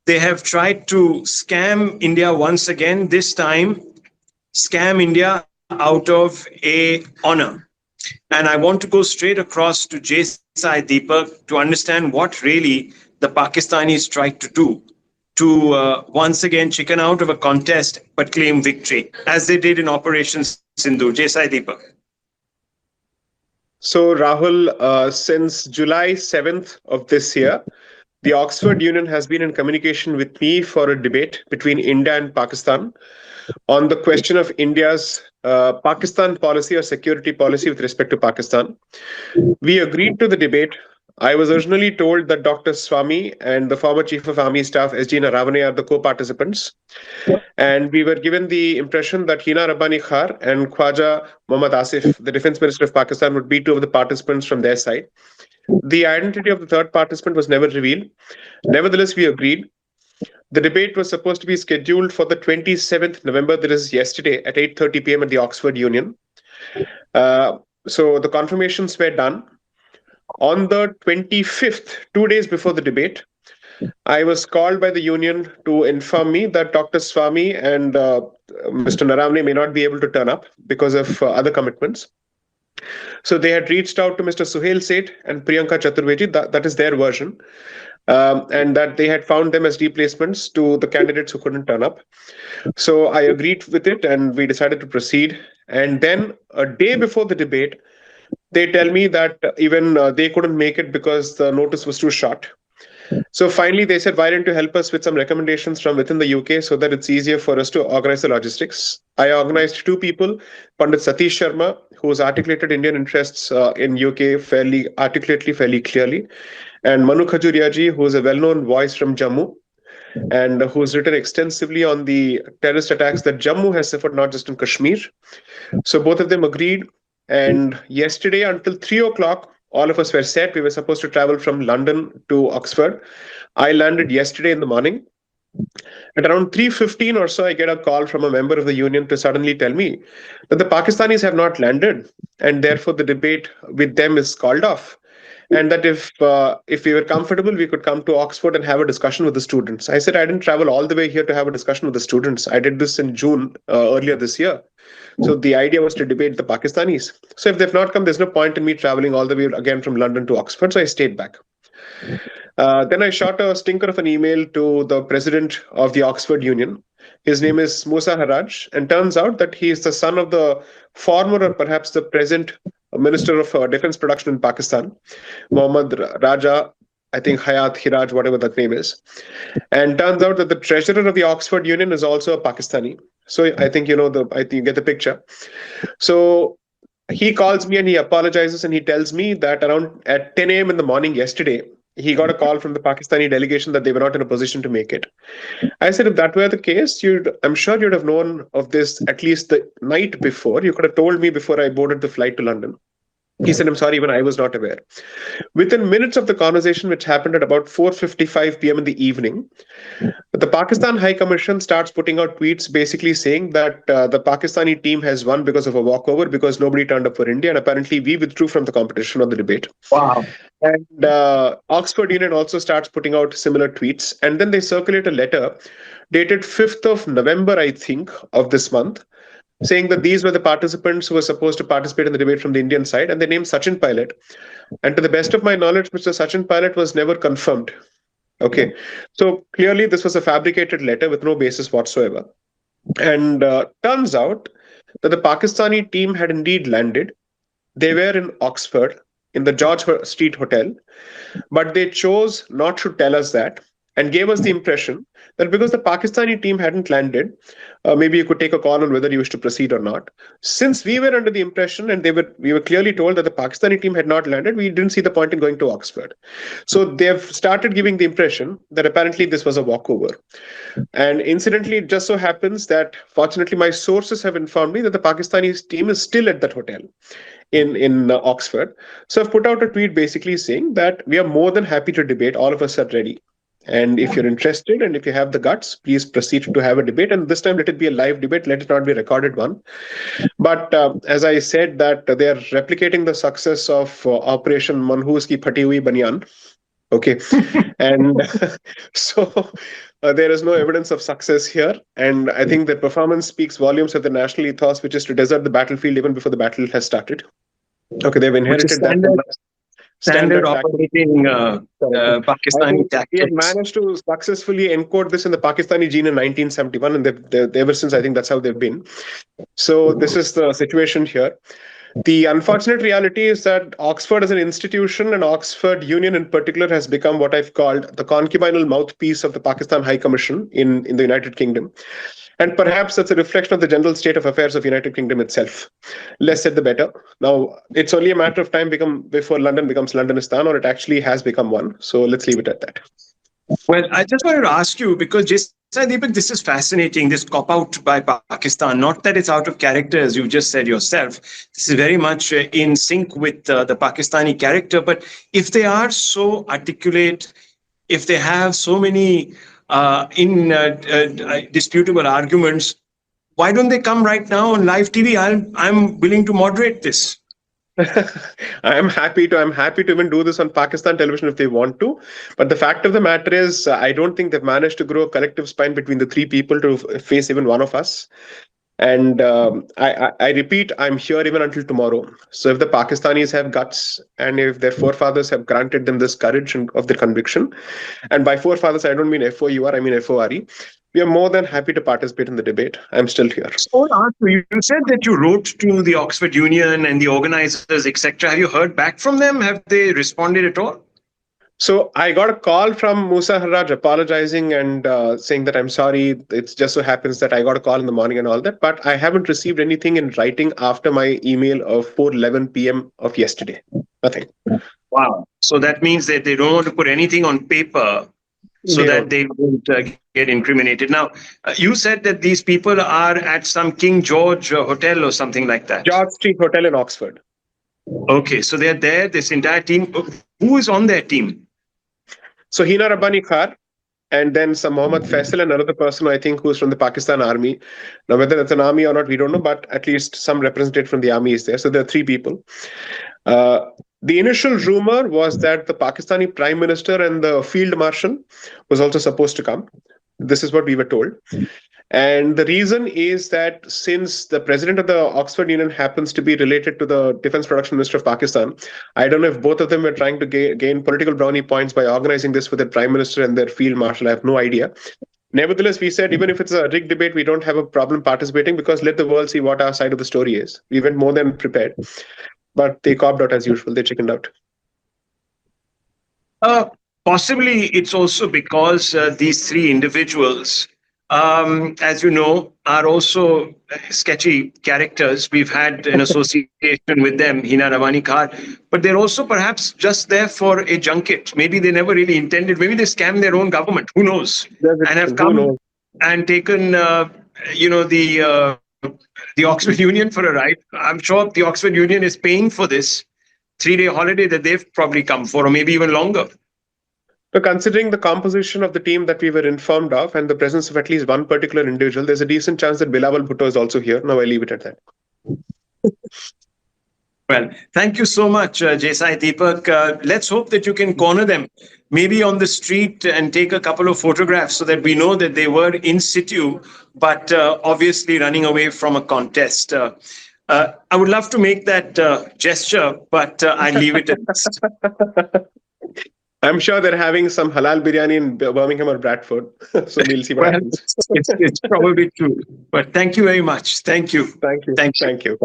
They have tried to scam India once again, this time scam India out of a honor. And I want to go straight across to J. Sai Deepak to understand what really the Pakistanis tried to do to once again chicken out of a contest but claim victory, as they did in Operation Sindhu. J. Sai Deepak. So, Rahul, since July 7th of this year, the Oxford Union has been in communication with me for a debate between India and Pakistan on the question of India's Pakistan policy or security policy with respect to Pakistan. We agreed to the debate. I was originally told that Dr. Swami and the former Chief of Army Staff S.G. Naravane are the co-participants. And we were given the impression that Hina Rabbani Khar and Khwaja Muhammad Asif, the Defense Minister of Pakistan, would be two of the participants from their side. The identity of the third participant was never revealed. Nevertheless, we agreed. The debate was supposed to be scheduled for the 27th November, that is yesterday, at 8:30 p.m. at the Oxford Union. So the confirmations were done. On the 25th, 2 days before the debate, I was called by the union to inform me that Dr. Swami and Mr. Naravane may not be able to turn up because of other commitments. So they had reached out to Mr. Suhail Seth and Priyanka Chaturvedi, that is their version, and that they had found them as replacements to the candidates who couldn't turn up. So I agreed with it and we decided to proceed. And then a day before the debate, they tell me that even they couldn't make it because the notice was too short. So finally, they said, why don't you help us with some recommendations from within the UK so that it's easier for us to organize the logistics? I organized two people, Pandit Satish Sharma, who's articulated Indian interests in UK fairly articulately, fairly clearly, and Manu Khajuriaji, who's a well-known voice from Jammu, and who's written extensively on the terrorist attacks that Jammu has suffered, not just in Kashmir. So both of them agreed. And yesterday until 3 o'clock, all of us were set. We were supposed to travel from London to Oxford. I landed yesterday in the morning. At around 3:15 or so, I get a call from a member of the union to suddenly tell me that the Pakistanis have not landed, and therefore the debate with them is called off. And that if we were comfortable, we could come to Oxford and have a discussion with the students. I said I didn't travel all the way here to have a discussion with the students. I did this in June earlier this year. So the idea was to debate the Pakistanis. So if they've not come, there's no point in me traveling all the way again from London to Oxford. So I stayed back. Then I shot a stinker of an email to the president of the Oxford Union. His name is Musa Haraj, and turns out that he is the son of the former or perhaps the present Minister of Defense Production in Pakistan, Mohammad Raja, I think Hayat Hiraj, whatever that name is. And turns out that the treasurer of the Oxford Union is also a Pakistani. So I think I think you get the picture. So he calls me and he apologizes and he tells me that around at 10 a.m. in the morning yesterday, he got a call from the Pakistani delegation that they were not in a position to make it. I said, if that were the case, I'm sure you'd have known of this at least the night before. You could have told me before I boarded the flight to London. He said, I'm sorry, even I was not aware. Within minutes of the conversation, which happened at about 4:55 p.m. in the evening, the Pakistan High Commission starts putting out tweets basically saying that the Pakistani team has won because of a walkover, because nobody turned up for India, and apparently we withdrew from the competition or the debate. Wow. And Oxford Union also starts putting out similar tweets. And then they circulate a letter dated 5th of November, I think, of this month, saying that these were the participants who were supposed to participate in the debate from the Indian side, and they named Sachin Pilot. And to the best of my knowledge, Mr. Sachin Pilot was never confirmed. Okay, so clearly this was a fabricated letter with no basis whatsoever. And turns out that the Pakistani team had indeed landed. They were in Oxford, in the George Street Hotel, but they chose not to tell us that and gave us the impression that because the Pakistani team hadn't landed, maybe you could take a call on whether you wish to proceed or not. Since we were under the impression and we were clearly told that the Pakistani team had not landed, we didn't see the point in going to Oxford. So they've started giving the impression that apparently this was a walkover. And incidentally, it just so happens that fortunately my sources have informed me that the Pakistani team is still at that hotel in Oxford. So I've put out a tweet basically saying that we are more than happy to debate. All of us are ready. And if you're interested and if you have the guts, please proceed to have a debate. And this time, let it be a live debate. Let it not be a recorded one. But as I said, that they are replicating the success of Operation Manhoos Ki Phati Hui Banyan. Okay. And so there is no evidence of success here. And I think the performance speaks volumes of the national ethos, which is to desert the battlefield even before the battle has started. Okay, they've Which is inherited that from standard tactics. operating I Pakistani think we have tactics. managed to successfully encode this in the Pakistani gene in 1971, and ever since, I think that's how they've been. So this is the situation here. The unfortunate reality is that Oxford as an institution and Oxford Union in particular has become what I've called the concubinal mouthpiece of the Pakistan High Commission in the United Kingdom. And perhaps that's a reflection of the general state of affairs of United Kingdom itself. Less said, the better. Now, it's only a matter of time before London becomes Londonistan, or it actually has become one. So let's leave it at that. Well, I just wanted to ask you, because Sai Deepak, this is fascinating, this cop out by Pakistan. Not that it's out of character, as you just said yourself. This is very much in sync with the Pakistani character. But if they are so articulate, if they have so many indisputable arguments, why don't they come right now on live TV? I'm willing to moderate this. I'm happy to even do this on Pakistan television if they want to. But the fact of the matter is, I don't think they've managed to grow a collective spine between the three people to face even one of us. And I repeat, I'm here even until tomorrow. So if the Pakistanis have guts, and if their forefathers have granted them this courage of their conviction, and by forefathers, I don't mean FOUR, I mean FORE, we are more than happy to participate in the debate. I'm still here. So you said that you wrote to the Oxford Union and the organizers, etc. Have you heard back from them? Have they responded at all? So I got a call from Musa Harraj apologizing and saying that I'm sorry. It just so happens that I got a call in the morning and all that, but I haven't received anything in writing after my email of 4:11 p.m. of yesterday. Nothing. Wow. So that means that they don't want to put anything on paper so that they won't get incriminated. Now, you said that these people are at some King George hotel or something like that. George Street Hotel in Oxford. Okay, so they're there, this entire team. Who is on their team? So Hina Rabbani Khar, and then some Mohammad Faisal, and another person I think who's from the Pakistan Army. Now, whether that's an army or not, we don't know, but at least some representative from the army is there. So there are three people. The initial rumor was that the Pakistani Prime Minister and the Field Marshal was also supposed to come. This is what we were told. And the reason is that since the president of the Oxford Union happens to be related to the Defense Production Minister of Pakistan, I don't know if both of them were trying to gain political brownie points by organizing this with their Prime Minister and their Field Marshal. I have no idea. Nevertheless, we said even if it's a rigged debate, we don't have a problem participating because let the world see what our side of the story is. We went more than prepared. But they copped out as usual. They chickened out. Possibly it's also because these three individuals, as you know, are also sketchy characters. We've had an association with them, Hina Ravani Khar, but they're also perhaps just there for a junket. Maybe they never really intended. Maybe they scammed their own government. Who knows? And have come and taken, the Oxford Union for a ride. I'm sure the Oxford Union is paying for this 3-day holiday that they've probably come for, or maybe even longer. So considering the composition of the team that we were informed of and the presence of at least one particular individual, there's a decent chance that Bilawal Bhutto is also here. Now I leave it at that. Well, thank you so much, Sai Deepak. Let's hope that you can corner them, maybe on the street, and take a couple of photographs so that we know that they were in situ, but obviously running away from a contest. I would love to make that gesture, but I leave it at this. I'm sure they're having some halal biryani in Birmingham or Bradford. So we'll see what happens. It's probably true. But thank you very much. Thank you. Thank you. Thank you. Thank you.